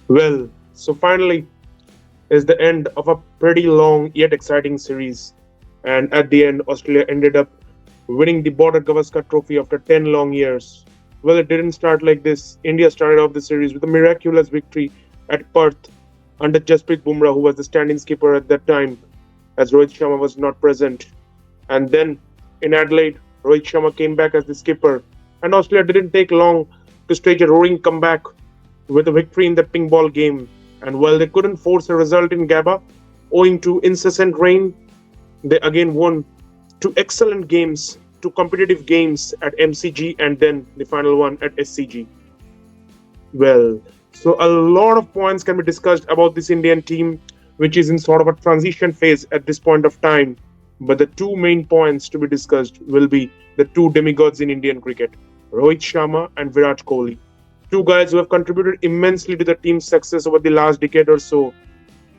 Well, so finally is the end of a pretty long yet exciting series. And at the end, Australia ended up winning the Border Gavaskar Trophy after 10 long years. Well, it didn't start like this. India started off the series with a miraculous victory at Perth under Jasprit Bumrah, who was the standing skipper at that time, as Rohit Sharma was not present. And then in Adelaide, Rohit Sharma came back as the skipper, and Australia didn't take long to stage a roaring comeback with a victory in the ping ball game. And while they couldn't force a result in Gabba, owing to incessant rain, they again won two excellent games, two competitive games at MCG and then the final one at SCG. Well, so a lot of points can be discussed about this Indian team, which is in sort of a transition phase at this point of time. But the two main points to be discussed will be the two demigods in Indian cricket, Rohit Sharma and Virat Kohli. Two guys who have contributed immensely to the team's success over the last decade or so,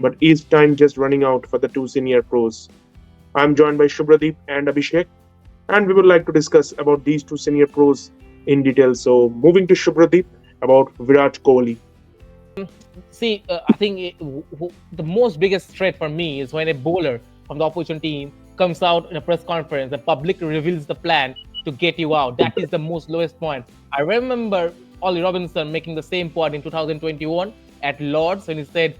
but each time just running out for the two senior pros. I'm joined by Shubhradeep and Abhishek, and we would like to discuss about these two senior pros in detail. So, moving to Shubhradeep about Virat Kohli. See, I think the most biggest threat for me is when a bowler from the opposition team comes out in a press conference, the public reveals the plan to get you out. That is the most lowest point. I remember Ollie Robinson making the same point in 2021 at Lords when he said,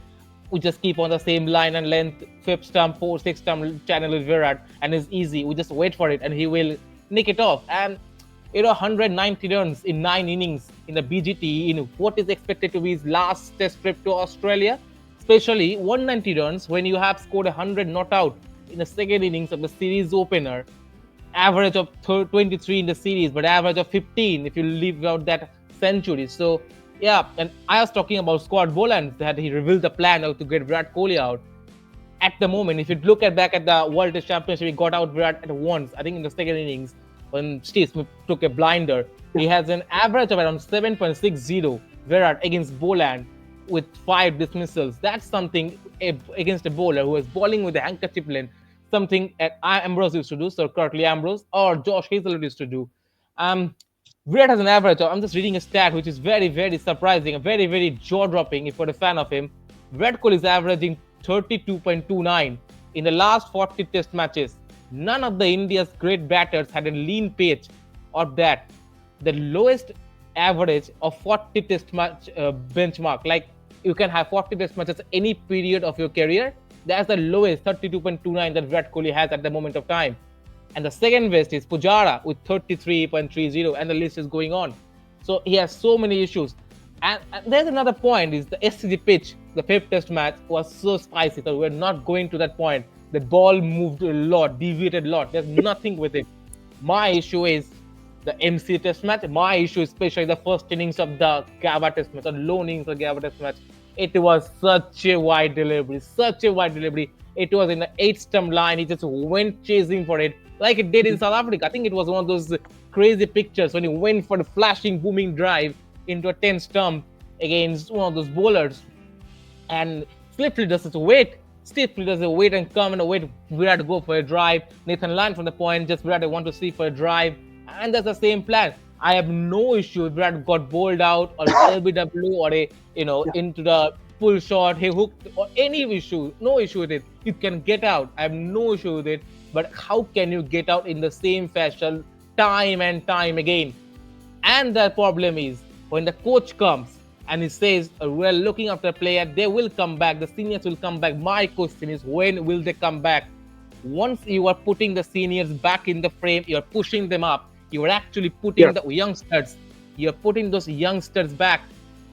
"We just keep on the same line and length, fifth stump, fourth, sixth stump channel with Virat, and it's easy. We just wait for it, and he will nick it off." And 190 runs in 9 innings in the BGT in what is expected to be his last test trip to Australia, especially 190 runs when you have scored 100 not out in the second innings of the series opener, average of 23 in the series, but average of 15 if you leave out that century. So, yeah, and I was talking about squad Boland that he revealed the plan to get Virat Kohli out. At the moment, if you look at back at the World Test Championship, he got out Virat at once, I think in the second innings, when Steve Smith took a blinder. He has an average of around 7.60 Virat against Boland with 5 dismissals. That's something against a bowler who is bowling with a handkerchief length, something Ambrose used to do, Sir Curtly Ambrose, or Josh Hazlewood used to do. Um, Virat has an average. I'm just reading a stat which is very, very surprising, very, very jaw dropping if you're a fan of him. Virat Kohli is averaging 32.29 in the last 40 test matches. None of the India's great batters had a lean pitch or that. The lowest average of 40 test match benchmark. Like you can have 40 test matches any period of your career. That's the lowest 32.29 that Virat Kohli has at the moment of time. And the second best is Pujara with 33.30, and the list is going on. So he has so many issues. And there's another point is the SCG pitch, the fifth test match was so spicy. So we're not going to that point. The ball moved a lot, deviated a lot. There's nothing with it. My issue is the MC test match. My issue is especially the first innings of the Gabba test match, or low innings of the Gabba test match. It was such a wide delivery, such a wide delivery. It was in the 8 stump line. He just went chasing for it like it did in South Africa. I think it was one of those crazy pictures when he went for the flashing, booming drive into a 10 stump against one of those bowlers. And Slipsley does wait. Stiffly does wait and come and wait Virat to go for a drive. Nathan Lyon from the point, just Virat I want to see for a drive. And that's the same plan. I have no issue if Virat got bowled out or LBW or into the full shot, he hooked or any issue, no issue with it. You can get out. I have no issue with it. But how can you get out in the same fashion time and time again? And the problem is when the coach comes and he says, we're looking after a player, they will come back, the seniors will come back. My question is, when will they come back? Once you are putting the seniors back in the frame, you're pushing them up, you're actually putting Yeah, the youngsters, you're putting those youngsters back.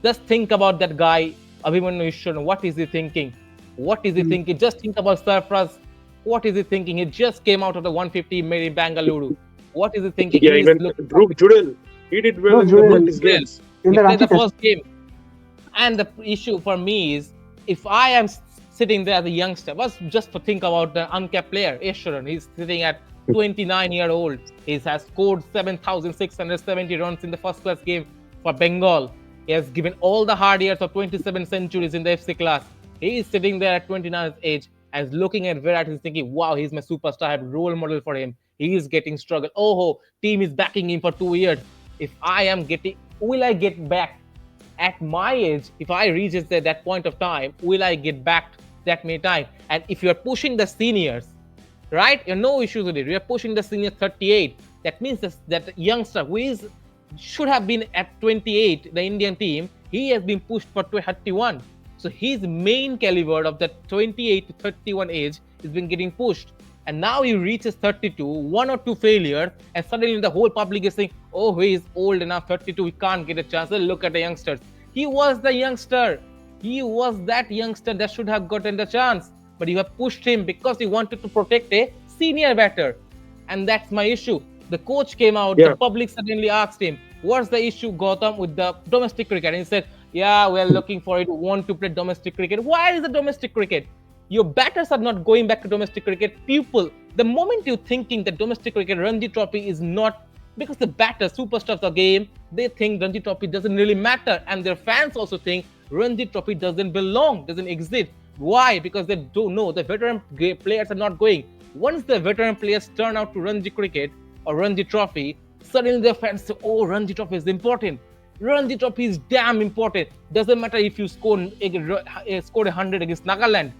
Just think about that guy, Abhimanyu Ishwan. What is he thinking? What is he thinking? Just think about Sarfraz. What is he thinking? He just came out of the 150 made in Bangalore. What is he thinking? yeah, He is even looking Dhruv Judel, he did well No, in the Joel, practice well. games. in He the played the Ranchi Test. first game. And the issue for me is if I am sitting there as a youngster, just to think about the uncapped player, Ishwaran. He's sitting at 29-year-old. He has scored 7,670 runs in the first class game for Bengal. He has given all the hard years of 27 centuries in the FC class. He is sitting there at 29 age and looking at Virat. He's thinking, wow, he's my superstar. I have a role model for him. He is getting struggle. Oh, team is backing him for 2 years. If I am getting, will I get back? At my age, if I reach at that point of time, will I get back that many times? And if you are pushing the seniors, right? You have no issues with it. We are pushing the senior 38. That means that youngster who is should have been at 28, the Indian team, he has been pushed for 31. So his main caliber of that 28 to 31 age is been getting pushed. And now he reaches 32, one or two failures, and suddenly the whole public is saying, oh, he is old enough, 32, he can't get a chance. Look at the youngsters. He was the youngster. He was that youngster that should have gotten the chance. But you have pushed him because you wanted to protect a senior batter. And that's my issue. The coach came out, the Yeah, public suddenly asked him, what's the issue, Gautam, with the domestic cricket? And he said, yeah, we're looking for it, want to play domestic cricket. Why is the domestic cricket? Your batters are not going back to domestic cricket. People, the moment you're thinking that domestic cricket, Ranji Trophy is not, because the batters, superstars of the game, they think Ranji Trophy doesn't really matter. And their fans also think Ranji Trophy doesn't belong, doesn't exist. Why? Because they don't know the veteran players are not going. Once the veteran players turn out to Ranji cricket or Ranji Trophy, suddenly the fans say, oh, Ranji Trophy is important. Ranji Trophy is damn important. Doesn't matter if you scored 100 against Nagaland,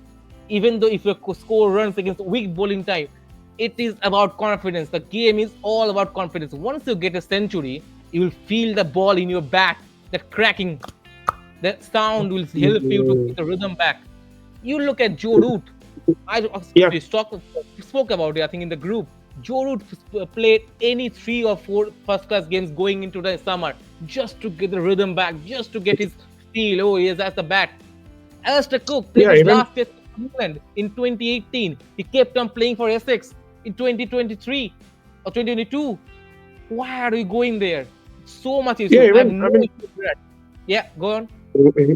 even though if you score runs against weak bowling type, it is about confidence. The game is all about confidence. Once you get a century, you will feel the ball in your bat, that cracking, that sound will help you to get the rhythm back. You look at Joe Root. I yeah, spoke about it, I think, in the group. Joe Root played any 3 or 4 first class games going into the summer just to get the rhythm back, just to get his feel. Oh, yes, that's the bat. Alistair Cook played yeah. his Even last test for England in 2018. He kept on playing for Essex in 2023 or 2022. Why are we going there? So much yeah, issues. I have even I no mean, issue with that. Yeah, go on.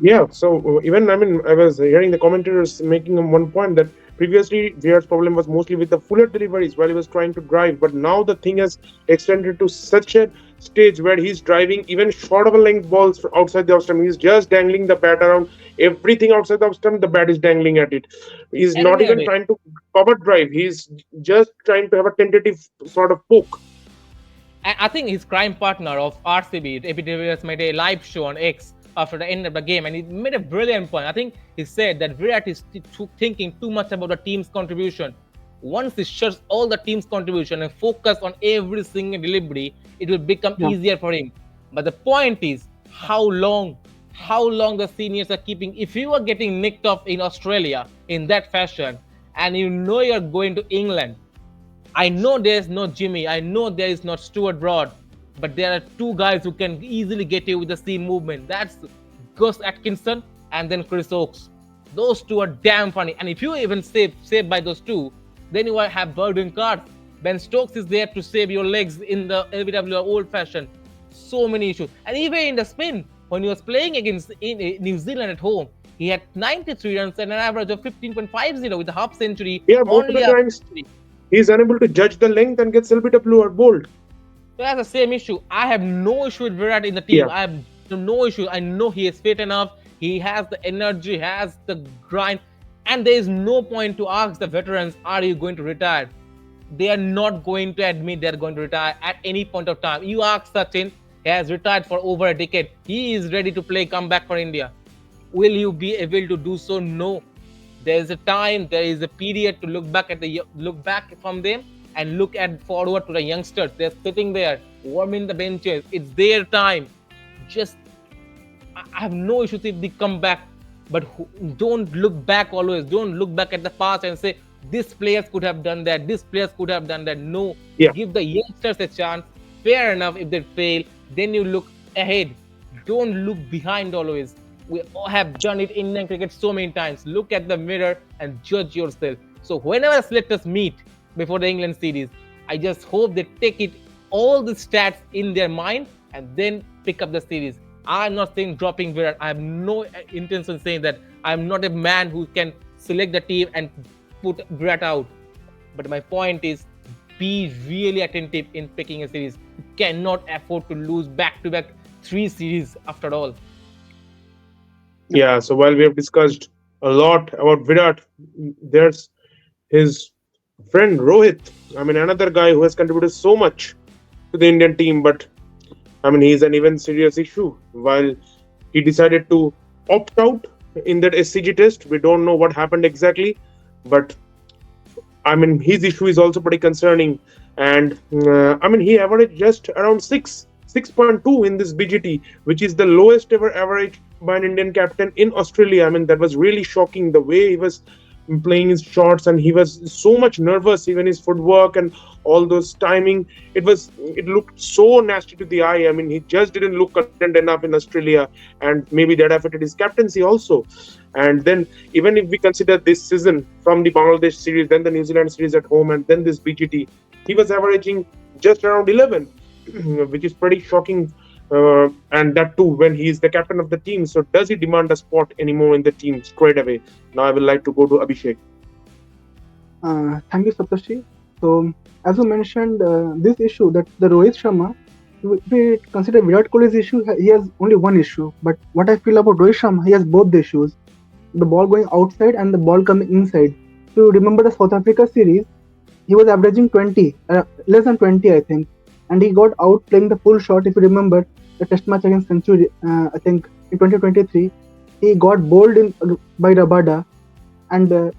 yeah. So even I mean, I was hearing the commentators making one point that previously Virat's problem was mostly with the fuller deliveries while he was trying to drive, but now the thing has extended to such a stage where he's driving even short of a length balls outside the off stump. He's just dangling the bat around everything outside the off stump. The bat is dangling at it. He's not Any even away. trying to cover drive. He's just trying to have a tentative sort of poke. And I think his crime partner of RCB, AB de Villiers, made a live show on X after the end of the game, and he made a brilliant point. I think he said that Virat is thinking too much about the team's contribution. Once he shuts all the team's contribution and focus on every single delivery, it will become Yeah. easier for him. But the point is, how long the seniors are keeping. If you are getting nicked off in Australia in that fashion, and you know you're going to England, I know there's no Jimmy. I know there is not Stuart Broad, but there are two guys who can easily get you with the seam movement. That's Gus Atkinson and then Chris Oakes. Those two are damn funny. And if you even save by those two, then you have burden cards. Ben Stokes is there to save your legs in the LBW old fashioned. So many issues. And even in the spin, when he was playing against New Zealand at home, he had 93 runs and an average of 15.50 with a half century, Yeah, most of only the a times century. he's unable to judge the length and gets LBW or bold. So that's the same issue. I have no issue with Virat in the team. Yeah, I have no issue. I know he is fit enough. He has the energy, has the grind, and there is no point to ask the veterans, "Are you going to retire?" They are not going to admit they're going to retire at any point of time. You ask Sachin, he has retired for over a decade. He is ready to play comeback for India. Will you be able to do so? No. There is a time, there is a period to look back from them and look at forward to the youngsters. They're sitting there warming the benches. It's their time. Just I have no issues if they come back, but don't look back always. Don't look back at the past and say this players could have done that. This players could have done that. No, yeah, give the youngsters a chance. Fair enough. If they fail, then you look ahead. Don't look behind always. We all have done it in Indian cricket so many times. Look at the mirror and judge yourself. So whenever selectors meet before the England series, I just hope they take it all the stats in their mind and then pick up the series. I'm not saying dropping Virat. I have no intention saying that. I'm not a man who can select the team and put Virat out. But my point is, be really attentive in picking a series. You cannot afford to lose back-to-back 3 series after all. yeah. So while we have discussed a lot about Virat, there's his friend Rohit. I mean, another guy who has contributed so much to the Indian team, but I mean, he's an even serious issue. While he decided to opt out in that SCG test. We don't know what happened exactly, but I mean, his issue is also pretty concerning. And I mean, he averaged just around 6.2 in this BGT, which is the lowest ever average by an Indian captain in Australia. I mean, that was really shocking the way he was playing his shots, and he was so much nervous, even his footwork and all those timing. It looked so nasty to the eye. I mean, he just didn't look confident enough in Australia, and maybe that affected his captaincy also. And then, even if we consider this season from the Bangladesh series, then the New Zealand series at home, and then this BGT, he was averaging just around 11, which is pretty shocking. And that too when he is the captain of the team. So, does he demand a spot anymore in the team straight away? Now, I would like to go to Abhishek. Thank you, Saptashi. So, as you mentioned, this issue that the Rohit Sharma, if we consider Virat Kohli's issue, he has only one issue. But what I feel about Rohit Sharma, he has both the issues: the ball going outside and the ball coming inside. If you remember the South Africa series, he was averaging 20, less than 20, I think, and he got out playing the full shot. If you remember the Test match against Century, I think in 2023, he got bowled in by Rabada, and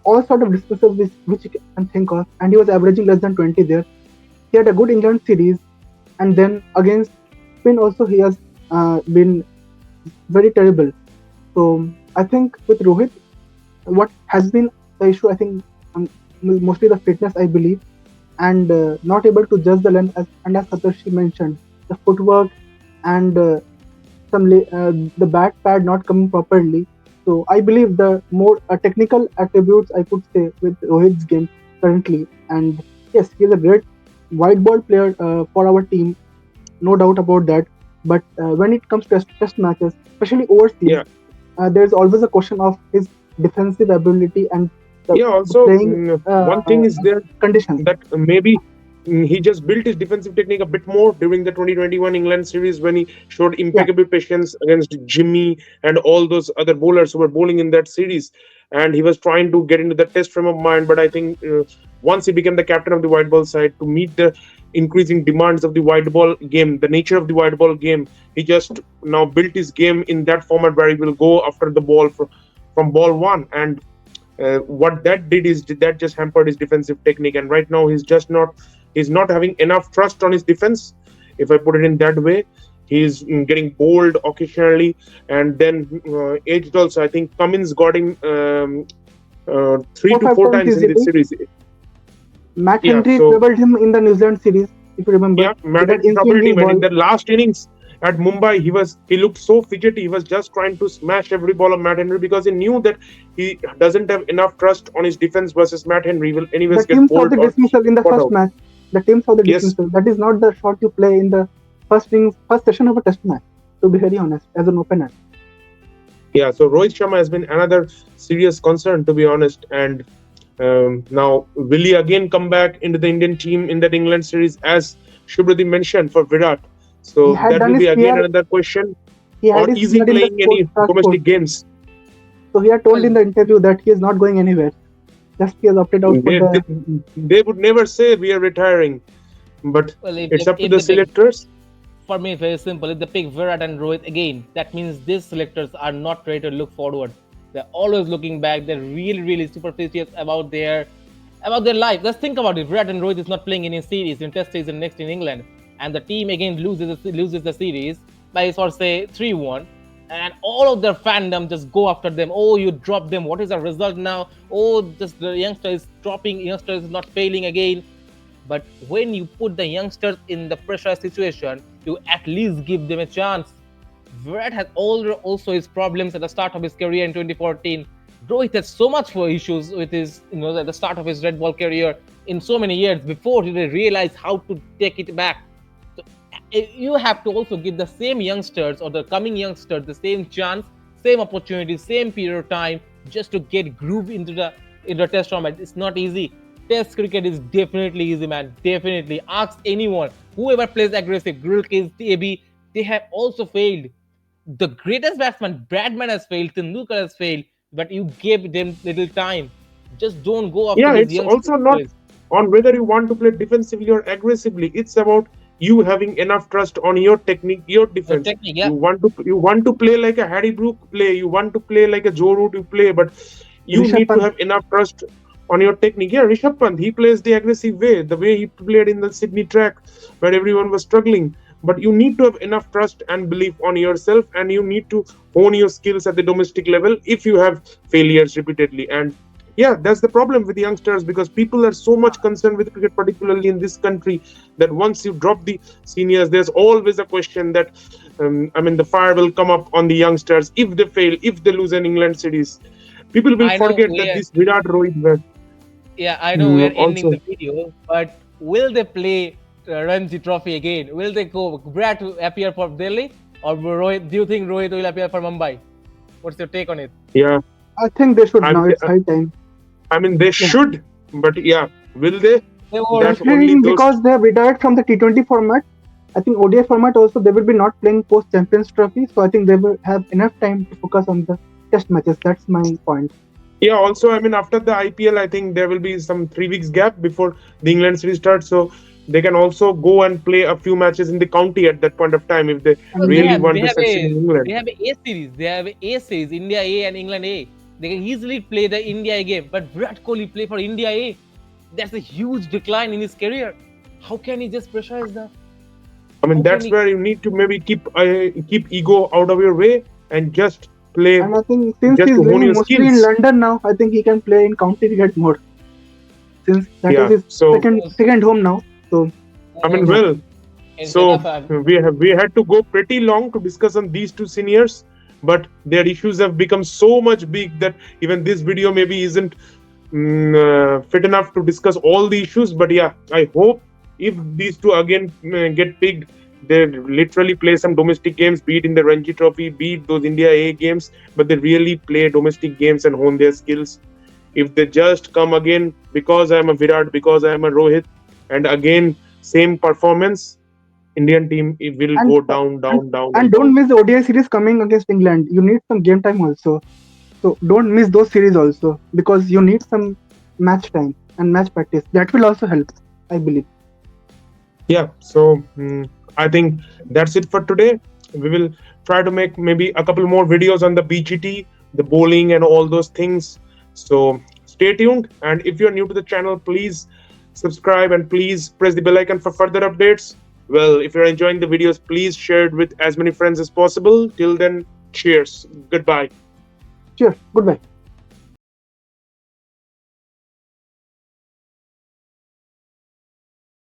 all sort of dismissals which you can think of, and he was averaging less than 20 there. He had a good England series, and then against Spain also he has been very terrible. So I think with Rohit, what has been the issue, I think mostly the fitness, I believe, and not able to judge the length, and as Satoshi mentioned, the footwork and the bat pad not coming properly. So I believe the more technical attributes, I could say, with Rohit's game currently. And yes, he is a great white ball player for our team, no doubt about that. But when it comes to test matches, especially overseas, Yeah. there's always a question of his defensive ability and Yeah, the also, playing one thing is there conditions. that maybe he just built his defensive technique a bit more during the 2021 England series when he showed Yeah, impeccable patience against Jimmy and all those other bowlers who were bowling in that series. And he was trying to get into the test frame of mind. But I think once he became the captain of the white ball side to meet the increasing demands of the white ball game, the nature of the white ball game, he just now built his game in that format where he will go after the ball from ball one. And what that did is that just hampered his defensive technique, and right now he's not having enough trust on his defense, if I put it in that way. He's getting bowled occasionally, and then aged also. I think Cummins got him three four to five four times times in this easily. series. Matt Yeah, Henry so troubled him in the New Zealand series, if you remember, yeah, with that Madden troubled in-swinging him, and in ball. the last innings at Mumbai, he looked so fidgety. He was just trying to smash every ball of Matt Henry because he knew that he doesn't have enough trust on his defense versus Matt Henry. He will The anyways get team saw bowled the or dismissal in the caught first out. match. The team saw the Yes, dismissal. That is not the shot you play in the first session of a test match, to be very honest, as an opener. yeah. So Rohit Sharma has been another serious concern, to be honest. And now, will he again come back into the Indian team in that England series, as Shubhrati mentioned for Virat? He So had that done will his be again PR. another question. He had Or his is he PR in the playing any task force. domestic games? So he had told in Well, the interview that he is not going anywhere. Just he has opted out for They, they, the. they would never say we are retiring, but well, it's up to if the they pick, selectors. for me, it's very simple. If they pick Virat and Rohit again, that means these selectors are not ready to look forward. They're always looking back. They're really, really superstitious about their life. Let's think about it. Virat and Rohit is not playing in a series in Test season next in England, and the team again loses the series by sort of say 3-1, and all of their fandom just go after them. Oh, you dropped them. What is the result now? Oh, just the youngster is dropping. Youngster is not failing again. But when you put the youngsters in the pressure situation, you at least give them a chance. Virat has also his problems at the start of his career in 2014. Rohit had so much for issues with his, at the start of his red ball career in so many years before he realized how to take it back. So you have to also give the same youngsters or the coming youngsters the same chance, same opportunity, same period of time just to get groove into the test format. It's not easy. Test cricket is definitely easy, man. Definitely. Ask anyone. Whoever plays aggressive, Grilkis, TAB, they have also failed. The greatest batsman, Bradman, has failed, Tendulkar has failed, but you gave them little time. Just don't go after Yeah, these it's youngsters also not always. on whether you want to play defensively or aggressively. It's about you having enough trust on your technique, your defense. Technique, You yeah. want to play like a Harry Brook play. You want to play like a Joe Root you play, but you Rishabh need to Pant. have enough trust on your technique. Yeah, Rishabh Pant, he plays the aggressive way, the way he played in the Sydney track where everyone was struggling. But you need to have enough trust and belief on yourself, and you need to hone your skills at the domestic level if you have failures repeatedly. And yeah, that's the problem with youngsters, because people are so much concerned with cricket, particularly in this country, that once you drop the seniors, there's always a question that the fire will come up on the youngsters if they fail, if they lose an England series. People will I know forget that we this Virat Rohit were Yeah, I know we are ending also. the video, but will they play Ranji Trophy again? Will they go Virat to appear for Delhi, or Rohit? Do you think Rohit will appear for Mumbai? What's your take on it? Yeah, I think they should I now. mean, It's high time. they Yeah. should, but yeah, will they? They were, I That's only think those. because they have retired from the T20 format, I think ODI format also they will be not playing post Champions Trophy. So I think they will have enough time to focus on the test matches. That's my point. Yeah, also, after the IPL, I think there will be some 3 weeks gap before the England series starts. So they can also go and play a few matches in the county at that point of time if they because And they really then have want they to have succeed in they England. have a series. They have a series, India A and England A. They can easily play the India A game, but Virat Kohli play for India A. That's a huge decline in his career. How can he just pressurize that? How can That's he? where you need to maybe keep ego out of your way and just play, I think since just he's to hone living your mostly in skills. London now, I think he can play in county cricket more since that is Yeah. his So second home now. So yeah, well, so Enough. we had to go pretty long to discuss on these two seniors, but their issues have become so much big that even this video maybe isn't fit enough to discuss all the issues. But yeah, I hope if these two again get picked, they literally play some domestic games, be it in the Ranji Trophy, be it those India A games, but they really play domestic games and hone their skills. If they just come again because I am a Virat, because I am a Rohit, and again same performance, Indian team it will and go down, and down, down, and and don't down. miss the ODI series coming against England. You need some game time also. So don't miss those series also because you need some match time and match practice. That will also help, I believe. Yeah, so I think that's it for today. We will try to make maybe a couple more videos on the BGT, the bowling, and all those things. So stay tuned. And if you're new to the channel, please subscribe and please press the bell icon for further updates. Well, if you're enjoying the videos, please share it with as many friends as possible. Till then, cheers. Goodbye. Sure. Goodbye.